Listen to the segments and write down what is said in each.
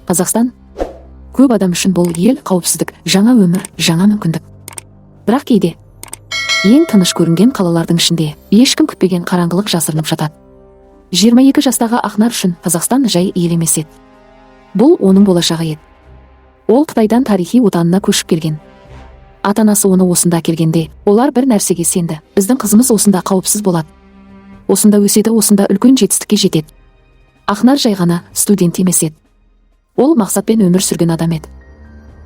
Қазақстан көп адам үшін бұл ел, қауіпсіздік, жаңа өмір, жаңа мүмкіндік. Бірақ кейде ең тыныш көрінген қалалардың ішінде ешкім күтпеген қараңғылық жасырынып жатады. 22 жастағы Ақнар үшін Қазақстан жай ел емес еді. Бұл оның болашағы еді. Ол Қытайдан тарихи отанына көшіп келген. Ата-анасы оны осында келгенде, олар бір нәрсеге сенді: біздің қызымыз осында қауіпсіз болады. Осында өседі, осында үлкен жетістікке жетеді. Ақнар жай ғана студент емес еді. Ол мақсатпен өмір сүрген адам еді.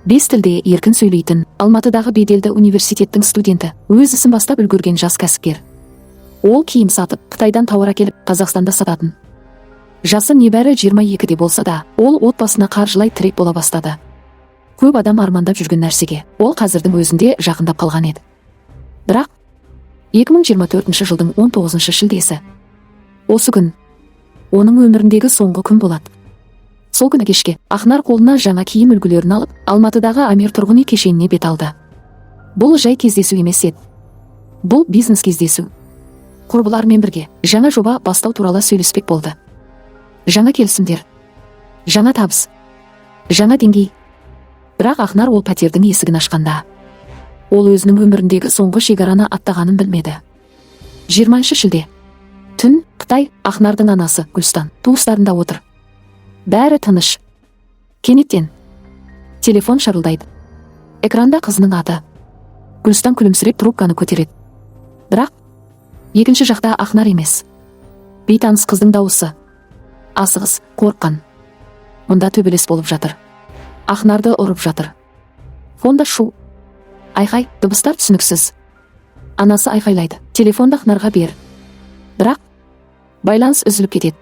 5 тілде еркін сөйлейтін, Алматыдағы беделді университеттің студенті, өз ісін бастап үлгерген жас кәсіпкер. Ол киім сатып, Қытайдан тауар әкеліп, Қазақстанда сататын. Жасы небәрі 22-де болса да, ол отбасына қаржылай тірек бола бастады. Көп адам армандап жүрген нәрсеге ол қазірдің өзінде жақындап қалған еді. Бірақ 2024 жылдың 19 шілдесі. Осы күн оның өміріндегі соңғы күн болады. Сол күні кешке Ақнар қолына жаңа киім үлгілерін алып, Алматыдағы Амир тұрғын үй кешеніне бет алды. Бұл жай кездесу емес еді. Бұл бизнес кездесу. Құрбылармен бірге жаңа жоба бастау туралы сөйлеспек болды. Жаңа келісімдер, жаңа табыс, жаңа деңгей. Бірақ Ақнар ол пәтердің есігін ашқанда, ол өзінің өміріндегі соңғы шекараны аттағанын білмеді. 20 шілде. Түн, Қытай. Ақнардың анасы Гүлстан туыстарында отыр. Бәрі тыныш. Кенеттен телефон шарылдайды. Экранда қызының аты. Гүлстан күлімсіреп трубканы көтереді. Бірақ екінші жақта Ақнар емес. Бейтаныс қыздың дауысы. Асығыс, қорыққан. Мұнда төбелес болып жатыр. Ақнарды ұрып жатыр. Фонда шу, айқай, дыбыстар түсініксіз. Анасы айқайлайды: телефонды Ақнарға бер. Бірақ байланыс үзіліп кетеді.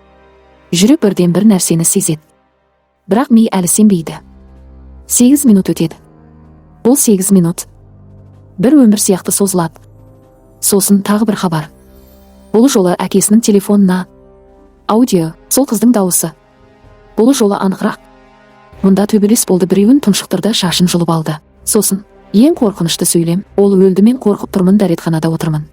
Жүрек бірден бір нәрсені сезеді. Бірақ ми әлі сенбейді. 8 минут өтеді. Бұл 8 минут бір өмір сияқты созылады. Сосын тағы бір хабар. Бұл жолы әкесінің телефонына. Аудио, сол қыздың дауысы. Бұл жолы анығырақ. Мұнда төбелес болды, біреуін тұншықтырды, шашын жұлып алды. Сосын ең қорқынышты сөйлем: ол өлді, мен қорқып тұрмын, дәретханада отырмын.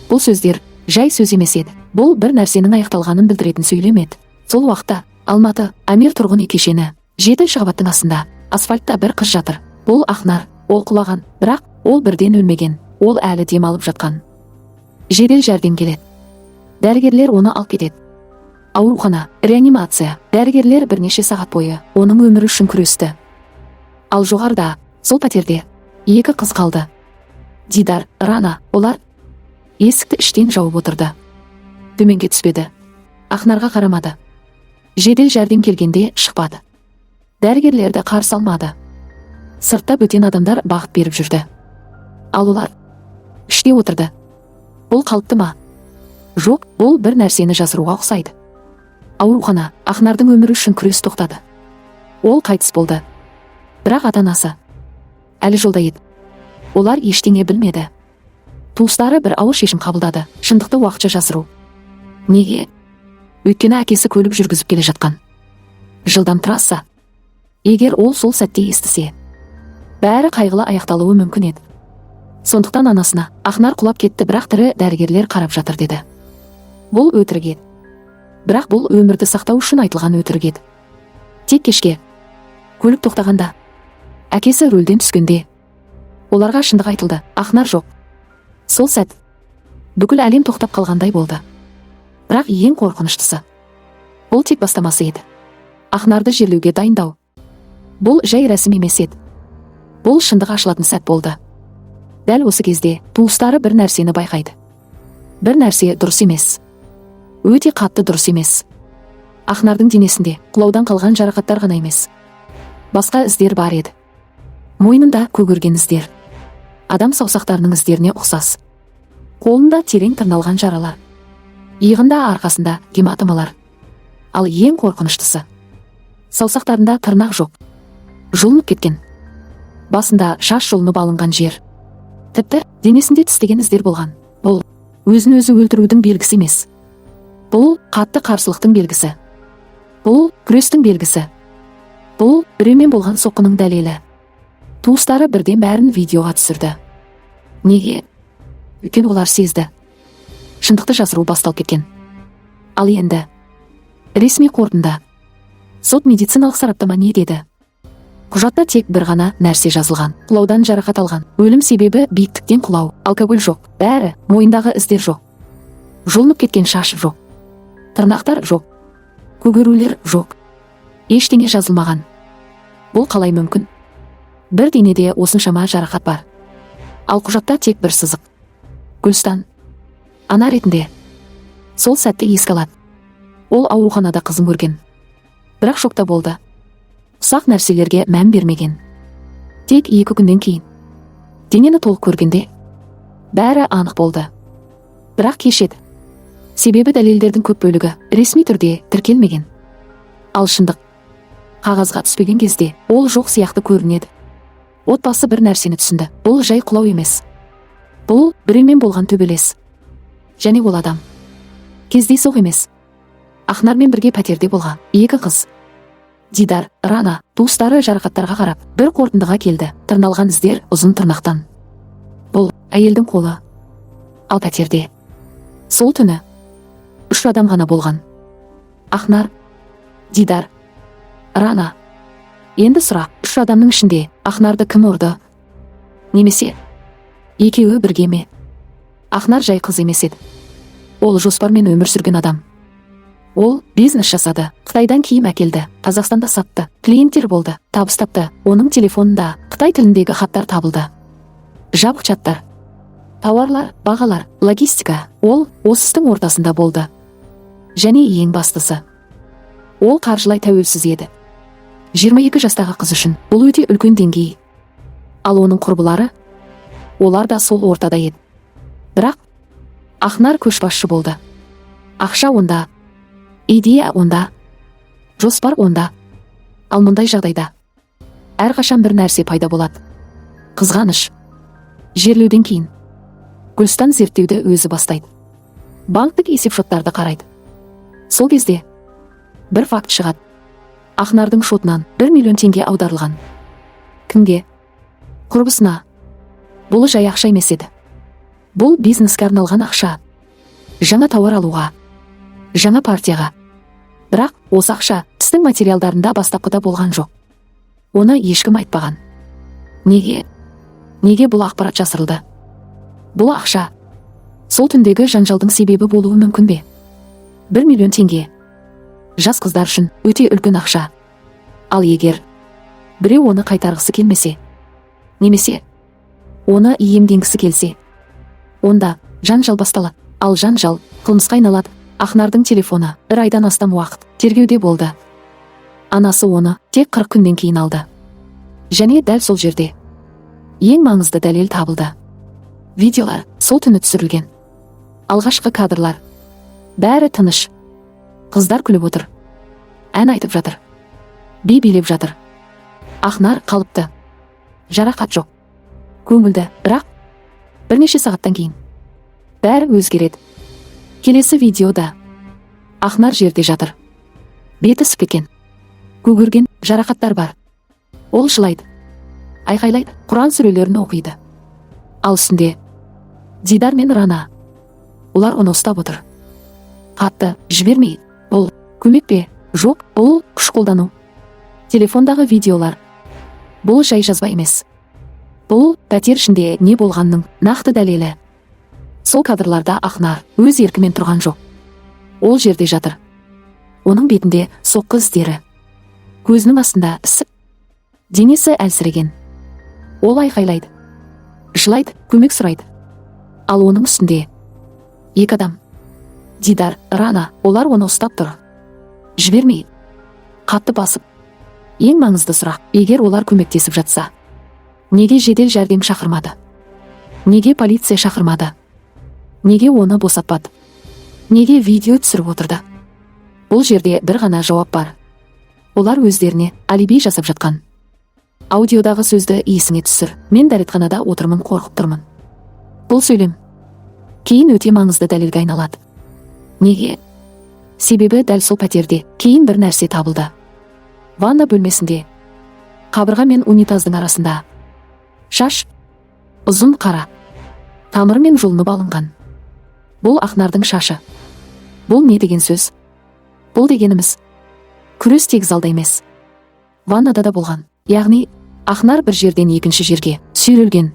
Бұл сөздер жай сөз емес еді. Бұл бір нәрсенің аяқталғанын білдіретін сөйлем еді. Сол уақытта Алматы Амир тұрғын үй кешені, 7-ші қабаттың астында, асфальтта бір қыз жатыр. Бұл Ақнар. Ол құлаған, бірақ ол бірден өлмеген. Ол әлі дем алып жатқан. Жедел жәрдем келеді. Дәрігерлер оны алып кетеді. Аурухана, реанимация. Дәрігерлер бірнеше сағат бойы оның өмірі үшін күресті. Ал жоғарда, сол пәтерде, 2 қыз қалды. Дидар, Рана. Олар есікті іштен жауып отырды. Төменге түспеді. Ақнарға қарамады. Жедел жәрдем келгенде шықпады. Дәрігерлерді қарсы алмады. Сыртта бөтен адамдар бағыт беріп жүрді. Ал олар іште отырды. Бұл қалыпты ма? Жоқ, бұл бір нәрсені жасыруға ұқсайды. Аурухана, Ақнардың өмірі үшін күрес тоқтады. Ол қайтыс болды. Бірақ ата-анасы әлі жолда еді. Олар ештеңе білмеді. Туыстары бір ауыр шешім қабылдады: шындықты уақытша жасыру. Неге? Өйткені әкесі көлік жүргізіп келе жатқан. Жылдам трасса. Егер ол сол сәтте естісе, бәрі қайғылы аяқталуы мүмкін еді. Сондықтан анасына: Ақнар құлап кетті, бірақ тірі, дәрігерлер қарап жатыр, деді. Бұл өтірік еді. Бірақ бұл өмірді сақтау үшін айтылған өтірік еді. Тек кешке көлік тоқтағанда, әкесі рөлден түскенде, оларға шындық айтылды: Ақнар жоқ. Сол сәт бүкіл әлем тоқтап қалғандай болды. Бірақ ең қорқыныштысы, бұл тек бастамасы еді. Ақнарды жерлеуге дайындау. Бұл жай рәсім емес еді. Бұл шындық ашылатын сәт болды. Дәл осы кезде туыстары бір нәрсені байқайды. Бір нәрсе дұрыс емес. Өте қатты дұрыс емес. Ақнардың денесінде құлаудан қалған жарақаттар ғана емес, басқа іздер бар еді. Мойнында көгерген іздер. Адам саусақтарының іздеріне ұқсас. Қолында терең тырналған жаралар. Иығында, арқасында гематомалар. Ал ең қорқыныштысы, саусақтарында тырнақ жоқ. Жұлынып кеткен. Басында шаш жұлынып алынған жер. Тіпті денесінде тістеген іздер болған. Бұл өзін өзі өлтірудің белгісі емес. Бұл қатты қарсылықтың белгісі. Бұл күрестің белгісі. Бұл біреумен болған соққының дәлелі. Туыстары бірден бәрін видеоға түсірді. Неге? Өйткені олар сезді. Шындықты жасыру басталып кеткен. Ал енді ресми қорытынды. Сот медициналық сараптама не деді? Құжатта тек бір ғана нәрсе жазылған: құлаудан жарақат алған. Өлім себебі биіктіктен құлау. Алкоголь жоқ. Бәрі. Мойындағы іздер жоқ. Жұлынып кеткен шаш жоқ. Тырнақтар жоқ. Көгерулер жоқ. Ештеңе жазылмаған. Бұл қалай мүмкін? Бір денеде осыншама жарақат бар. Ал құжатта тек бір сызық. Гүлстан ана ретінде сол сәтті еске алады. Ол ауруханада қызын көрген. Бірақ шокта болды. Ұсақ нәрселерге мән бермеген. Тек 2 күннен кейін денені толық көргенде бәрі анық болды. Бірақ кешеді. Себебі дәлелдердің көп бөлігі ресми түрде тіркелмеген. Ал шындық қағазға түспеген кезде ол жоқ сияқты көрінеді. Отбасы бір нәрсені түсінді: бұл жай құлау емес. Бұл біреумен болған төбелес. Және ол адам кездейсоқ емес. Ақнармен бірге пәтерде болған 2 қыз, Дидар, Рана, туыстары жарақаттарға қарап бір қорытындыға келді: тырналған іздер ұзын тырнақтан. Бұл әйелдің қолы. Ал пәтерде сол түні 3 адам ғана болған: Ақнар, Дидар, Рана. Енді сұрақ: 3 адамның ішінде Ақнарды кім ұрды? Немесе екеуі бірге ме? Ақнар жай қыз емес еді. Ол жоспармен өмір сүрген адам. Ол бизнес жасады, Қытайдан киім әкелді, Қазақстанда сатты, клиенттер болды, табыс тапты. Оның телефонында Қытай тіліндегі хаттар табылды. Жабық чаттар, тауарлар, бағалар, логистика. Ол осы істің ортасында болды. Және ең бастысы, ол қаржылай тәуелсіз еді. 22 жастағы қыз үшін бұл өте үлкен деңгей. Ал оның құрбылары, олар да сол ортада еді. Бірақ Ақнар көшбасшы болды. Ақша онда, идея онда, жоспар онда. Ал мұндай жағдайда әрқашан бір нәрсе пайда болады: қызғаныш. Жерлеуден кейін Гүлстан зерттеуді өзі бастайды. Банктік есепшоттарды қарайды. Сол кезде бір факт шығады: Ақнардың шотынан 1 миллион теңге аударылған. Кімге? Құрбысына. Бұл жай ақша емес еді. Бұл бизнеске арналған ақша. Жаңа тауар алуға, жаңа партияға. Бірақ осы ақша істің материалдарында бастапқыда болған жоқ. Оны ешкім айтпаған. Неге? Неге бұл ақпарат жасырылды? Бұл ақша сол түндегі жанжалдың себебі болуы мүмкін бе? 1 миллион теңге жас қыздар үшін өте үлкен ақша. Ал егер біреу оны қайтарғысы келмесе, немесе оны иемденгісі келсе, онда жанжал басталады. Ал жанжал қылмысқа айналады. Ақнардың телефоны 1 айдан астам уақыт тергеуде болды. Анасы оны тек 40 күннен кейін алды. Және дәл сол жерде ең маңызды дәлел табылды. Видеолар сол түні түсірілген. Алғашқы кадрлар. Бәрі тыныш. Қыздар күліп отыр. Ән айтып жатыр. Би билеп жатыр. Ақнар қалыпты. Жарақат жоқ. Көңілді. Бірақ бірнеше сағаттан кейін бәрі өзгереді. Келесі видеода Ақнар жерде жатыр. Беті ісіп кеткен. Көгерген, жарақаттар бар. Ол жылайды, айқайлайды, Құран сүрелерін оқиды. Ал үстінде Дидар мен Рана. Олар оны ұстап отыр. Хатты жібермей. Бұл көмек пе? Жоқ, бұл күш қолдану. Телефондағы видеолар. Бұл жай жазба емес. Бұл пәтер ішінде не болғанның нақты дәлелі. Сол кадрларда Ақнар өз еркімен тұрған жоқ. Ол жерде жатыр. Оның бетінде соққы іздері. Көзінің астында ісік. Денесі әлсіреген. Ол айқайлайды, жылайды, көмек сұрайды. Ал оның үстінде 2 адам. Дидар, Рана. Олар оны ұстап тұр. Жібермей. Қатты басып. Ең маңызды сұрақ: егер олар көмектесіп жатса, неге жедел жәрдем шақырмады? Неге полиция шақырмады? Неге оны босатпады? Неге видео түсіріп отырды? Бұл жерде бір ғана жауап бар. Олар өздеріне алиби жасап жатқан. Аудиодағы сөзді есіңе түсір: мен дәретханада отырмын, қорқып тұрмын. Бұл сөйлем кейін өте маңызды дәлелге айналады. Неге? Себебі дәл сол пәтерде кейін бір нәрсе табылды. Ванна бөлмесінде, қабырға мен унитаздың арасында шаш, ұзын қара, тамырымен жұлынып алынған. Бұл Ақнардың шашы. Бұл не деген сөз? Бұл дегеніміз күрес тек залда емес, ваннада да болған. Яғни Ақнар бір жерден екінші жерге сүйрелген.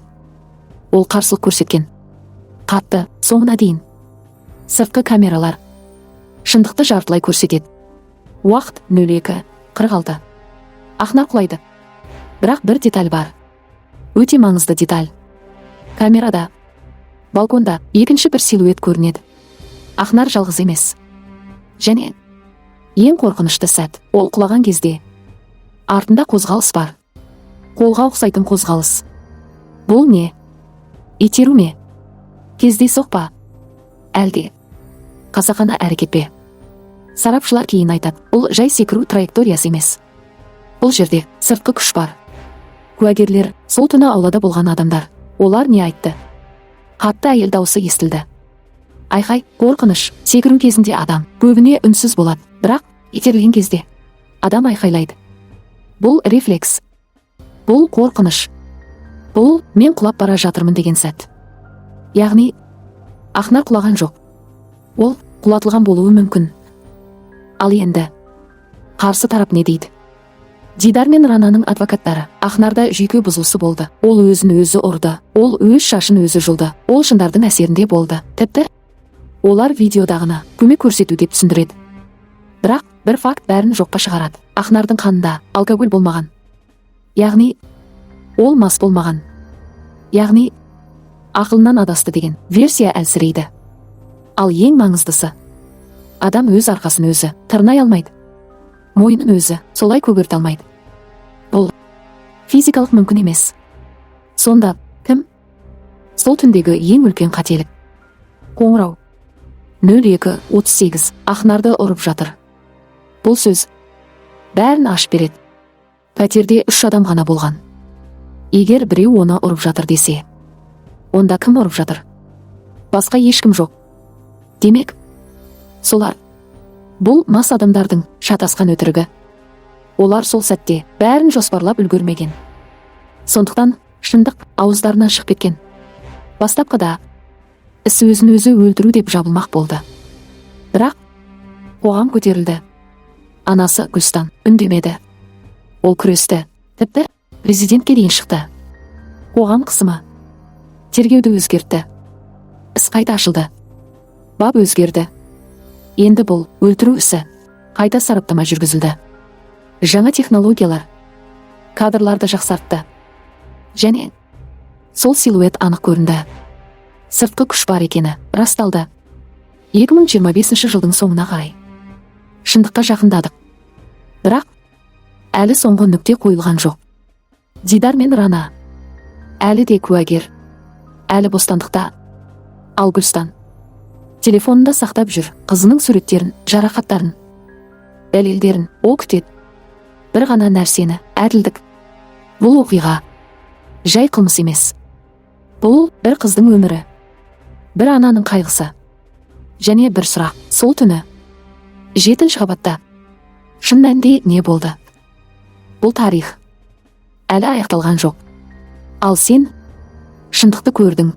Ол қарсылық көрсеткен. Қатты, соңына дейін. Сыртқы камералар шындықты жартылай көрсетеді. Уақыт 02:46. Ақнар құлайды. Бірақ бір деталь бар. Өте маңызды деталь. Камерада, балконда екінші бір силуэт көрінеді. Ақнар жалғыз емес. Және ең қорқынышты сәт, ол құлаған кезде артында қозғалыс бар. Қолға ұқсайтын қозғалыс. Бұл не? Итеру ме? Кездейсоқ па? Әлде қасақана әрекет пе? Сарапшылар кейін айтады, бұл жай секіру траекториясы емес. Бұл жерде сыртқы күш бар. Куәгерлер, сол түні аулада болған адамдар. Олар не айтты? Қатты әйел дауысы естілді. Айқай, қорқыныш. Секіру кезінде адам көбіне үнсіз болады, бірақ итерілген кезде адам айқайлайды. Бұл рефлекс. Бұл қорқыныш. Бұл мен құлап бара жатырмын деген сәт. Яғни Ақнар құлаған жоқ. Ол құлатылған болуы мүмкін. Ал енді қарсы тарап не дейді? Дидар мен Рананың адвокаттары, Ақнарда жүйке бұзылысы болды. Ол өзін өзі ұрды. Ол өз шашын өзі жұлды. Ол шындардың әсерінде болды. Тіпті олар видеодағына көмек көрсету деп түсіндіреді. Бірақ бір факт бәрін жоққа шығарады. Ақнардың қанында алкоголь болмаған. Яғни ол мас болмаған. Яғни ақылынан адасты деген версия әлсірейді. Ал ең маңыздысы, адам өз арқасын өзі тырнай алмайды. Мойнын өзі солай көгерте алмайды. Бұл физикалық мүмкін емес. Сонда кім? Сол түндегі ең үлкен қателік. Қоңырау 02:38. Ақнарды ұрып жатыр. Бұл сөз бәрін ашып береді. Пәтерде 3 адам ғана болған. Егер біреу оны ұрып жатыр десе, онда кім ұрып жатыр? Басқа ешкім жоқ. Демек, солар. Бұл мас адамдардың шатасқан өтірігі. Олар сол сәтте бәрін жоспарлап үлгермеген. Сондықтан шындық ауыздарынан шығып кеткен. Бастапқыда іс өзін өзі өлтіру деп жабылмақ болды. Бірақ қоғам көтерілді. Анасы Гүлстан үндемеді. Ол күресті. Тіпті президентке дейін шықты. Қоғам қысымы тергеуді өзгертті. Іс қайта ашылды. Бап өзгерді. Енді бұл өлтіру ісі қайта сараптама жүргізілді. Жаңа технологиялар кадрларды жақсартты. Және сол силуэт анық көрінді. Сыртқы күш бар екені расталды. 2025 жылдың соңына қарай шындыққа жақындадық. Бірақ әлі соңғы нүкте қойылған жоқ. Дидар мен Рана әлі де куәгер, әлі бостандықта. Ал Гүлстан телефонында сақтап жүр қызының суреттерін, жарақаттарын, дәлелдерін. Ол күтеді бір ғана нәрсені, әділдік. Бұл оқиға жай қылмыс емес. Бұл бір қыздың өмірі, бір ананың қайғысы. Және бір сұрақ, сол түні 7-ші қабатта шын мәнінде не болды? Бұл тарих әлі аяқталған жоқ. Ал сен шындықты көрдің.